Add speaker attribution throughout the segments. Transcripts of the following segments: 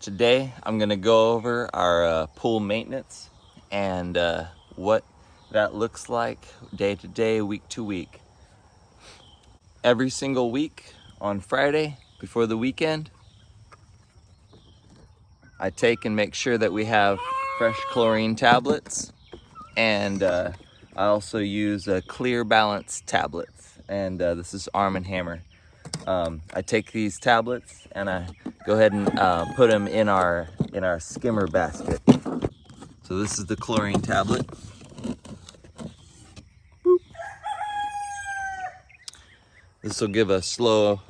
Speaker 1: Today I'm gonna go over our pool maintenance and what that looks like day to day, week to week. Every single week on Friday before the weekend, I take and make sure that we have fresh chlorine tablets, and I also use clear balance tablets, and this is Arm & Hammer. I take these tablets and I go ahead and put them in our skimmer basket. So this is the chlorine tablet. Boop. This will give a slow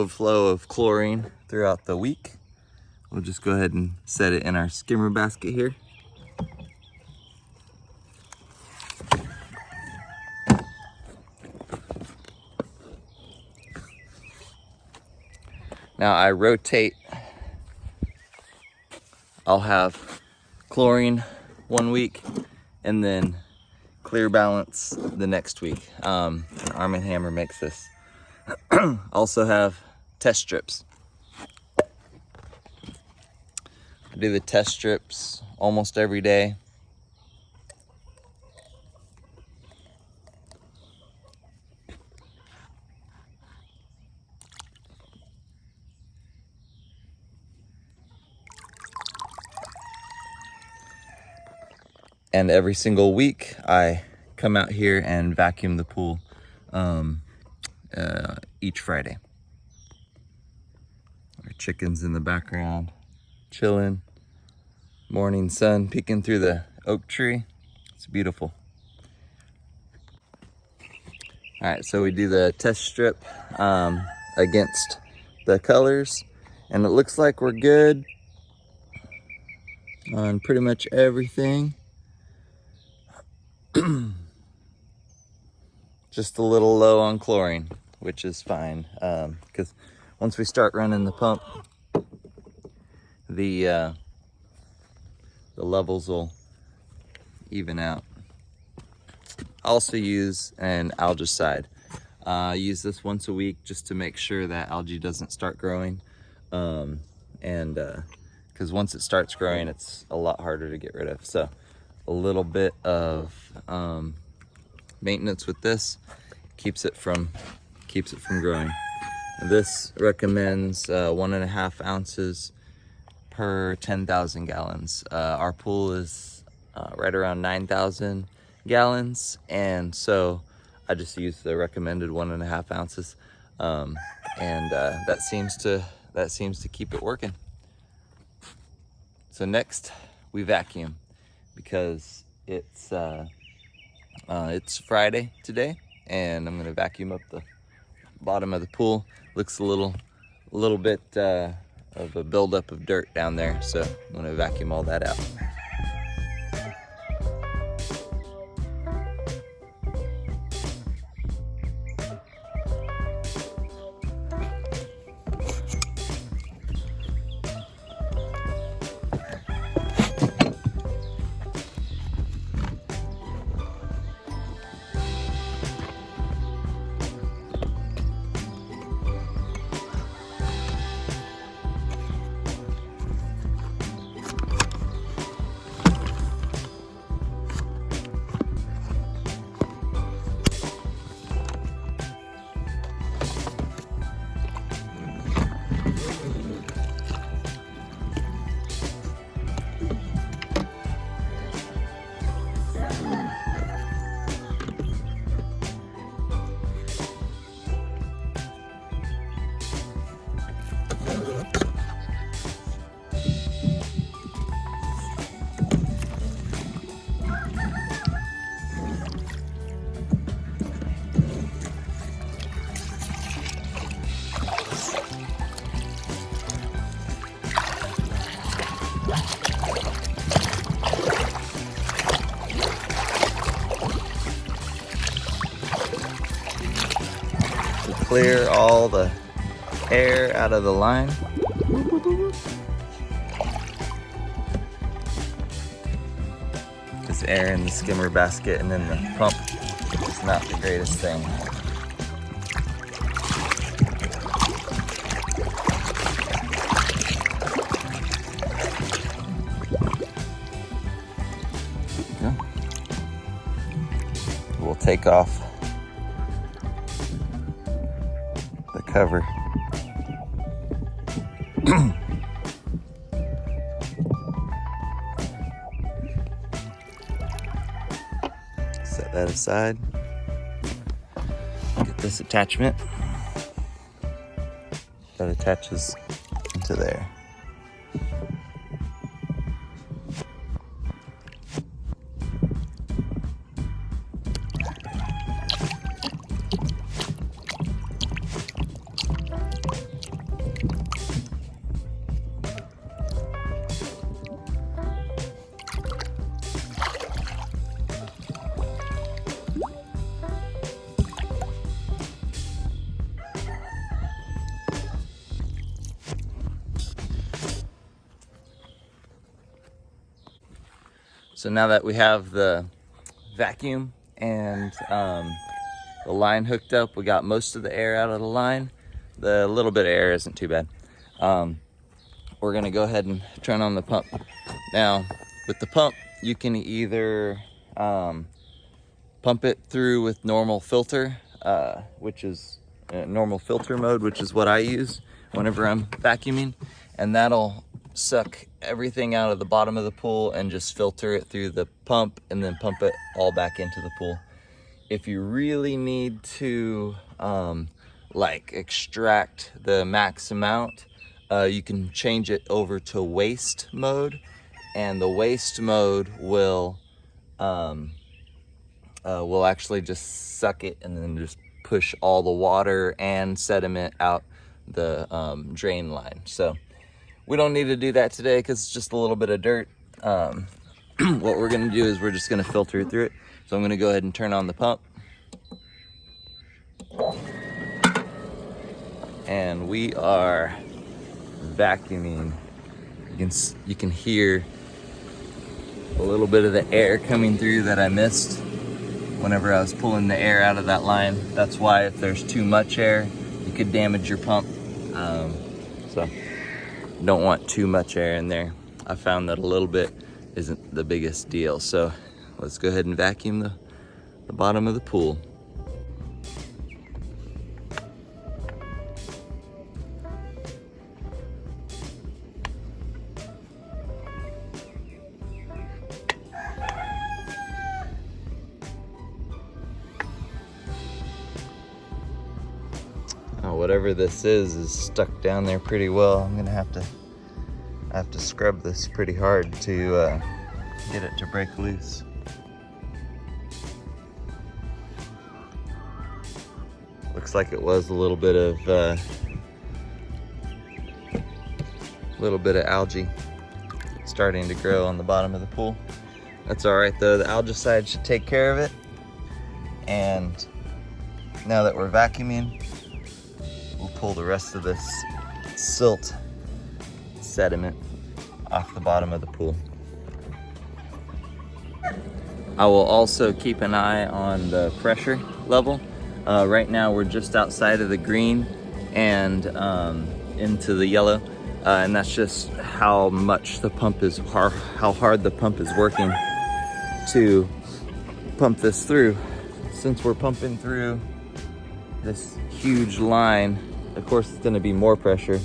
Speaker 1: flow of chlorine throughout the week. We'll just go ahead and set it in our skimmer basket here. Now I rotate. I'll have chlorine one week and then clear balance the next week. Arm & Hammer makes this. Also have test strips. I do the test strips almost every day. And every single week, I come out here and vacuum the pool each Friday. Our chickens in the background, chilling. Morning sun peeking through the oak tree. It's beautiful. All right, so we do the test strip against the colors, and it looks like we're good on pretty much everything. Just a little low on chlorine, which is fine, because once we start running the pump, the levels will even out. I also use an algicide. I use this once a week just to make sure that algae doesn't start growing, because once it starts growing, it's a lot harder to get rid of. So a little bit of maintenance with this keeps it from growing. This recommends 1.5 ounces per 10,000 gallons. Our pool is right around 9,000 gallons, and so I just use the recommended 1.5 ounces, and that seems to keep it working. So next we vacuum, because it's Friday today, and I'm gonna vacuum up the bottom of the pool. Looks a little bit of a buildup of dirt down there, so I'm gonna vacuum all that out. Clear all the air out of the line. This air in the skimmer basket and then the pump is not the greatest thing. take off the cover. Set that aside. Get this attachment that attaches into there. So now that we have the vacuum and the line hooked up, we got most of the air out of the line. The little bit of air isn't too bad. We're gonna go ahead and turn on the pump. Now, with the pump, you can either pump it through with normal filter, which is normal filter mode, which is what I use whenever I'm vacuuming, and that'll suck everything out of the bottom of the pool and just filter it through the pump and then pump it all back into the pool. If you really need to like extract the max amount, you can change it over to waste mode, and the waste mode will actually just suck it and then just push all the water and sediment out the drain line. So we don't need to do that today because it's just a little bit of dirt. What we're gonna do is we're just gonna filter it through it. So I'm gonna go ahead and turn on the pump. And we are vacuuming. You can hear a little bit of the air coming through that I missed whenever I was pulling the air out of that line. That's why if there's too much air, you could damage your pump. So don't want too much air in there. I found that a little bit isn't the biggest deal. So let's go ahead and vacuum the bottom of the pool. Whatever this is stuck down there pretty well. I'm gonna have to scrub this pretty hard to get it to break loose. Looks like it was a little bit of algae starting to grow on the bottom of the pool. That's all right though. The algicide should take care of it. And now that we're vacuuming, we'll pull the rest of this silt sediment off the bottom of the pool. I will also keep an eye on the pressure level. Right now we're just outside of the green and into the yellow, and that's just how much the pump is, how hard the pump is working to pump this through. Since we're pumping through this huge line, of course it's going to be more pressure.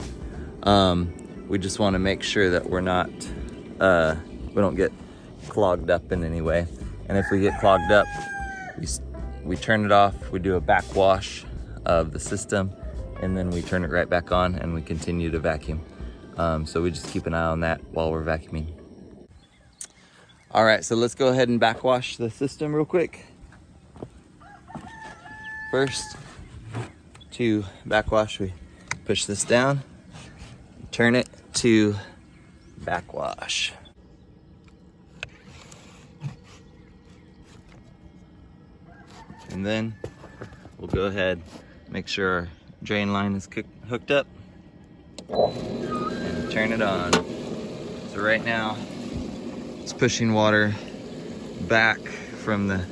Speaker 1: We just want to make sure that we're not we don't get clogged up in any way, and if we get clogged up, we turn it off, we do a backwash of the system, and then we turn it right back on and we continue to vacuum. So we just keep an eye on that while we're vacuuming. All right, so let's go ahead and backwash the system real quick. First, to backwash, we push this down, turn it to backwash. And then we'll go ahead, make sure our drain line is hooked up, and turn it on. So right now, it's pushing water back from the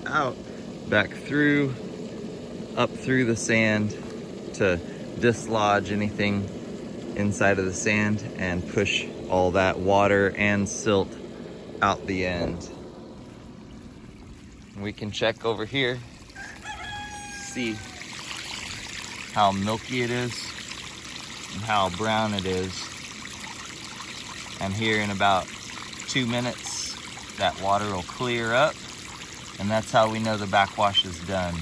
Speaker 1: out, back through, up through the sand to dislodge anything inside of the sand and push all that water and silt out the end. We can check over here, see how milky it is and how brown it is. And here in about 2 minutes, that water will clear up, and that's how we know the backwash is done.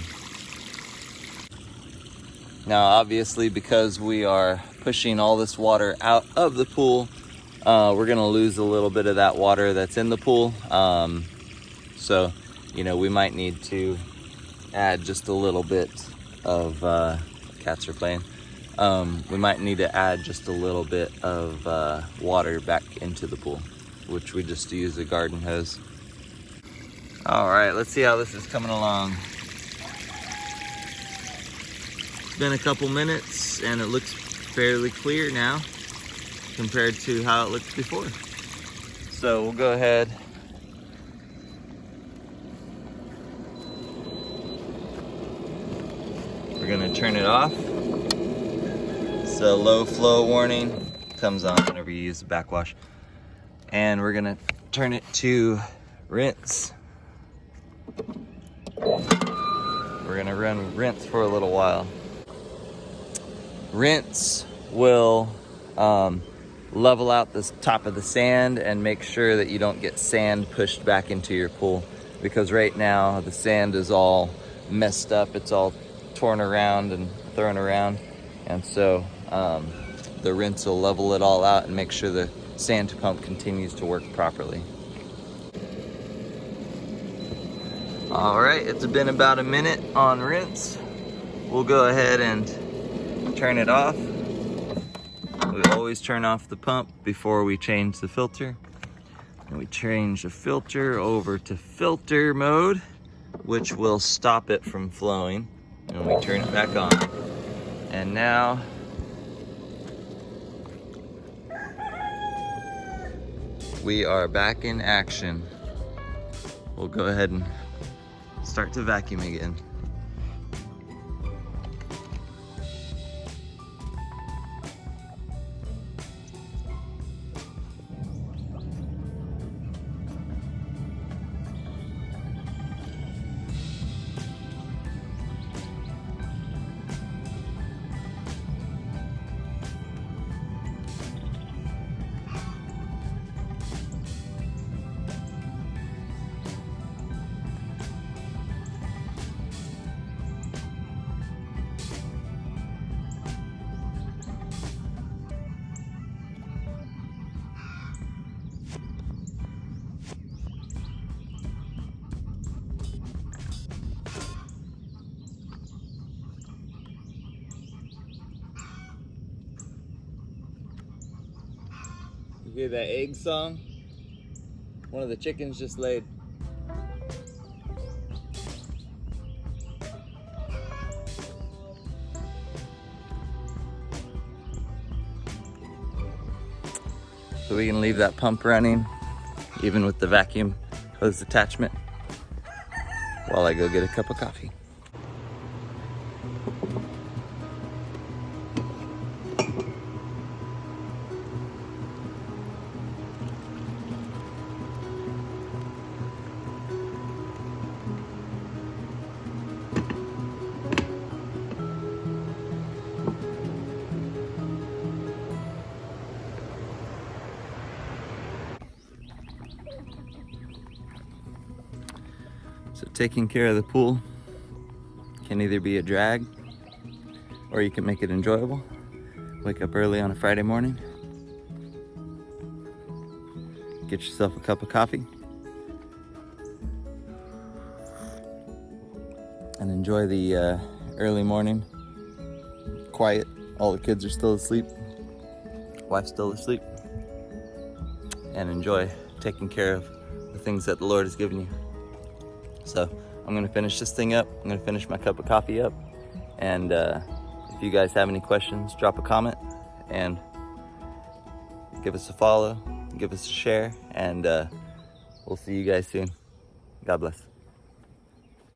Speaker 1: Now, obviously, because we are pushing all this water out of the pool, we're gonna lose a little bit of that water that's in the pool. So, you know, we might need to add just a little bit of, cats are playing. We might need to add just a little bit of water back into the pool, which we just use a garden hose. All right, let's see how this is coming along. It's been a couple minutes and it looks fairly clear now compared to how it looked before. So we'll go ahead. We're gonna turn it off. So low flow warning comes on whenever you use the backwash. And we're gonna turn it to rinse. We're gonna run rinse for a little while. Rinse will level out the top of the sand and make sure that you don't get sand pushed back into your pool, because right now the sand is all messed up. It's all torn around and thrown around, and so the rinse will level it all out and make sure the sand pump continues to work properly. All right, it's been about a minute on rinse. We'll go ahead and turn it off. We always turn off the pump before we change the filter. And we change the filter over to filter mode, which will stop it from flowing. And we turn it back on. And now we are back in action. We'll go ahead and start to vacuum again. You hear that egg song? One of the chickens just laid. So we can leave that pump running, even with the vacuum hose attachment, while I go get a cup of coffee. So taking care of the pool can either be a drag or you can make it enjoyable. Wake up early on a Friday morning, get yourself a cup of coffee, and enjoy the early morning. Quiet, all the kids are still asleep, wife's still asleep, and enjoy taking care of the things that the Lord has given you. So I'm gonna finish this thing up. I'm gonna finish my cup of coffee up. And if you guys have any questions, drop a comment and give us a follow, give us a share, and we'll see you guys soon. God bless.